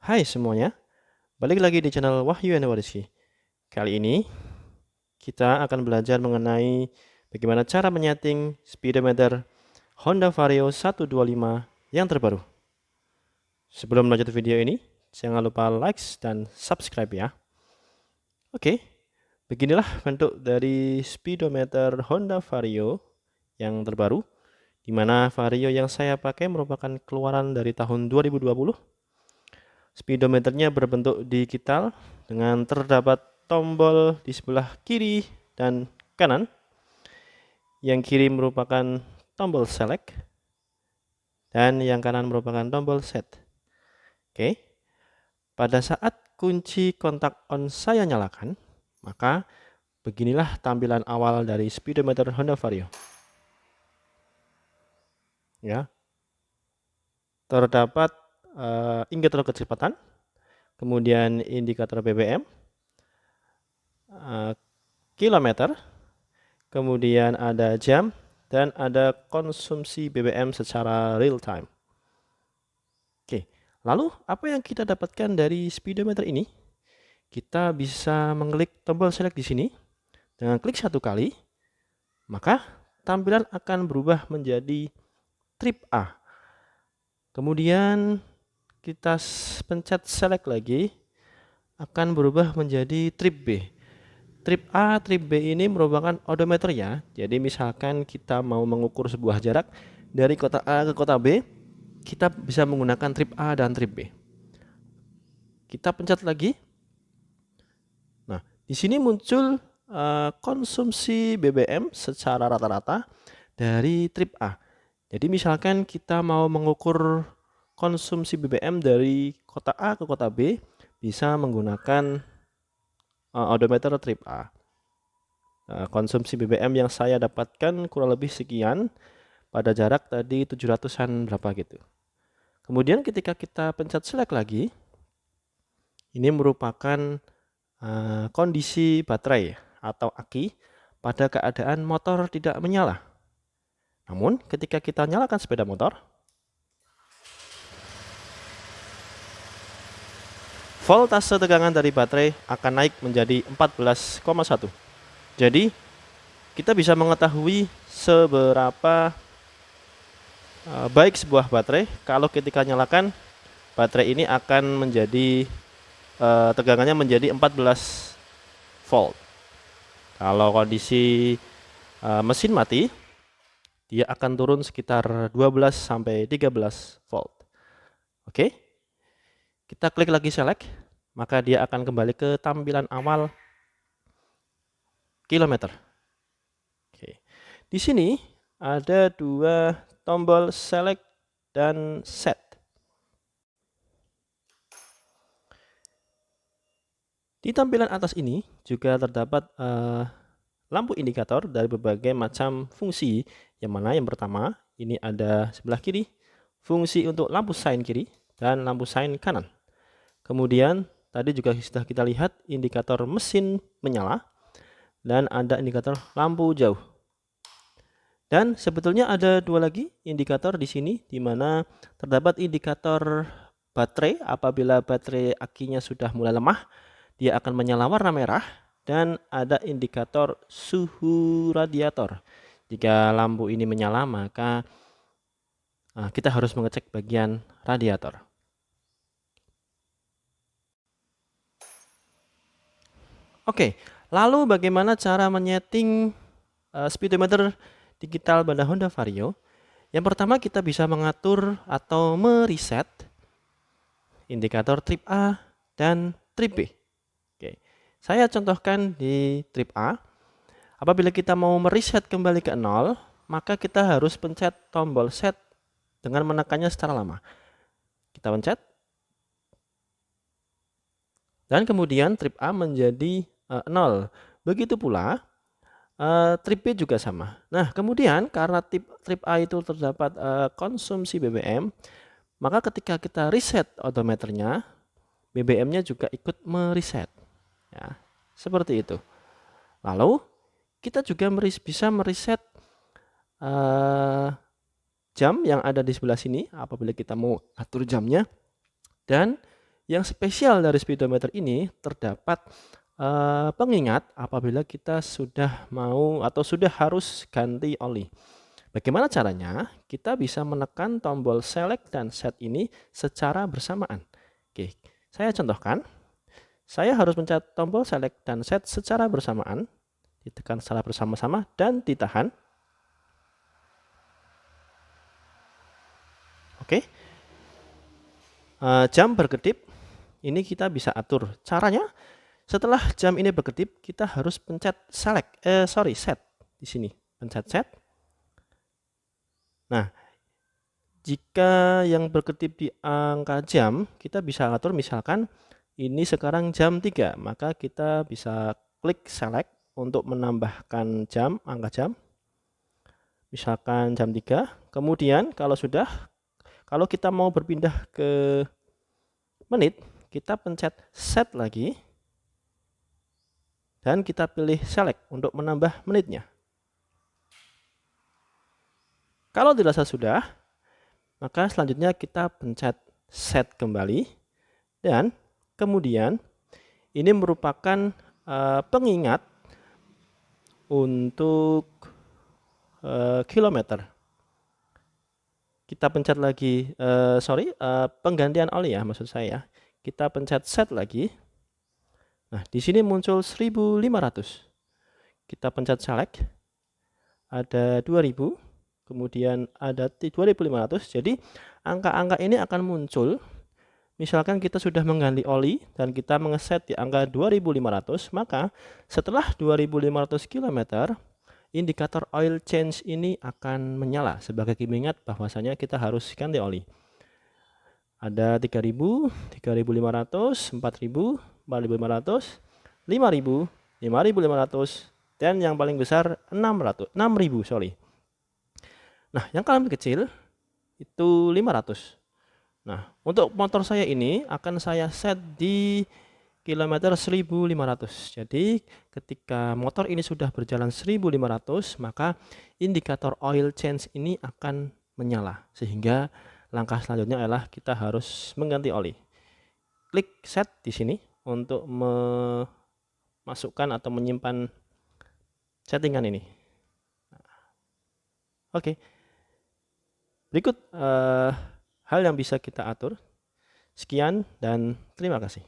Hai semuanya, balik lagi di channel Wahyu Rizky. Kali ini kita akan belajar mengenai bagaimana cara menyeting speedometer Honda Vario 125 yang terbaru. Sebelum lanjut video ini, jangan lupa like dan subscribe ya. Oke, beginilah bentuk dari speedometer Honda Vario yang terbaru, di mana Vario yang saya pakai merupakan keluaran dari tahun 2020. Speedometernya berbentuk digital dengan terdapat tombol di sebelah kiri dan kanan. Yang kiri merupakan tombol select dan yang kanan merupakan tombol set. Oke. Pada saat kunci kontak on saya nyalakan, maka beginilah tampilan awal dari speedometer Honda Vario. Ya. Terdapat indikator kecepatan, kemudian indikator BBM, kilometer, kemudian ada jam, dan ada konsumsi BBM secara real time. Oke, lalu apa yang kita dapatkan dari speedometer ini? Kita bisa mengklik tombol select di sini. Dengan klik satu kali, maka tampilan akan berubah menjadi trip A. Kemudian kita pencet select lagi, akan berubah menjadi trip B. Trip A, trip B ini merupakan odometer ya. Jadi misalkan kita mau mengukur sebuah jarak dari kota A ke kota B, kita bisa menggunakan trip A dan trip B. Kita pencet lagi. Nah, di sini muncul konsumsi BBM secara rata-rata dari trip A. Jadi misalkan kita mau mengukur konsumsi BBM dari kota A ke kota B, bisa menggunakan odometer trip A. Konsumsi BBM yang saya dapatkan kurang lebih sekian, pada jarak tadi 700-an berapa gitu. Kemudian ketika kita pencet select lagi, ini merupakan kondisi baterai atau aki pada keadaan motor tidak menyala. Namun ketika kita nyalakan sepeda motor, voltase tegangan dari baterai akan naik menjadi 14,1. Jadi kita bisa mengetahui seberapa baik sebuah baterai kalau ketika nyalakan baterai ini akan menjadi tegangannya menjadi 14 volt. Kalau kondisi mesin mati, dia akan turun sekitar 12 sampai 13 volt. Oke. Kita klik lagi select, maka dia akan kembali ke tampilan awal kilometer. Oke. Di sini ada dua tombol select dan set. Di tampilan atas ini juga terdapat lampu indikator dari berbagai macam fungsi, yang mana yang pertama ini ada sebelah kiri, fungsi untuk lampu sein kiri dan lampu sein kanan. Kemudian tadi juga sudah kita lihat indikator mesin menyala dan ada indikator lampu jauh. Dan sebetulnya ada dua lagi indikator di sini, di mana terdapat indikator baterai. Apabila baterai akinya sudah mulai lemah, dia akan menyala warna merah, dan ada indikator suhu radiator. Jika lampu ini menyala, maka kita harus mengecek bagian radiator. Oke, lalu bagaimana cara menyeting speedometer digital pada Honda Vario? Yang pertama kita bisa mengatur atau mereset indikator trip A dan trip B. Oke, saya contohkan di trip A. Apabila kita mau mereset kembali ke 0, maka kita harus pencet tombol set dengan menekannya secara lama. Kita pencet. Dan kemudian trip A menjadi 0. Begitu pula trip B juga sama. Nah, kemudian karena trip A itu terdapat konsumsi BBM, maka ketika kita reset odometernya, BBM-nya juga ikut mereset. Ya, seperti itu. Lalu kita juga bisa mereset jam yang ada di sebelah sini apabila kita mau atur jamnya, dan Yang spesial dari speedometer ini terdapat pengingat apabila kita sudah mau atau sudah harus ganti oli. Bagaimana caranya? Kita bisa menekan tombol select dan set ini secara bersamaan. Oke, saya contohkan. Saya harus mencet tombol select dan set secara bersamaan, ditekan secara bersama-sama dan ditahan. Oke, jam berkedip, ini kita bisa atur. Caranya, setelah jam ini berkedip, kita harus pencet set di sini, pencet set. Nah, jika yang berkedip di angka jam, kita bisa atur misalkan ini sekarang jam 3, maka kita bisa klik select untuk menambahkan jam, angka jam. Misalkan jam 3. Kemudian kalau kita mau berpindah ke menit, kita pencet set lagi. Dan kita pilih select untuk menambah menitnya. Kalau dirasa sudah, maka selanjutnya kita pencet set kembali. Dan kemudian ini merupakan pengingat untuk kilometer. Kita pencet lagi, penggantian oli ya maksud saya. Kita pencet set lagi. Nah, di sini muncul 1500. Kita pencet select. Ada 2000, kemudian ada 2500. Jadi angka-angka ini akan muncul. Misalkan kita sudah mengganti oli dan kita mengeset di angka 2500, maka setelah 2500 km, indikator oil change ini akan menyala sebagai pengingat bahwasanya kita harus ganti oli. Ada 3000, 3500, 4000, 4500, 5000, 5500, dan yang paling besar 6000, Nah, yang paling kecil itu 500. Nah, untuk motor saya ini akan saya set di kilometer 1500. Jadi, ketika motor ini sudah berjalan 1500, maka indikator oil change ini akan menyala. Sehingga langkah selanjutnya adalah kita harus mengganti oli. Klik set di sini untuk memasukkan atau menyimpan settingan ini. Oke. Berikut hal yang bisa kita atur. Sekian dan terima kasih.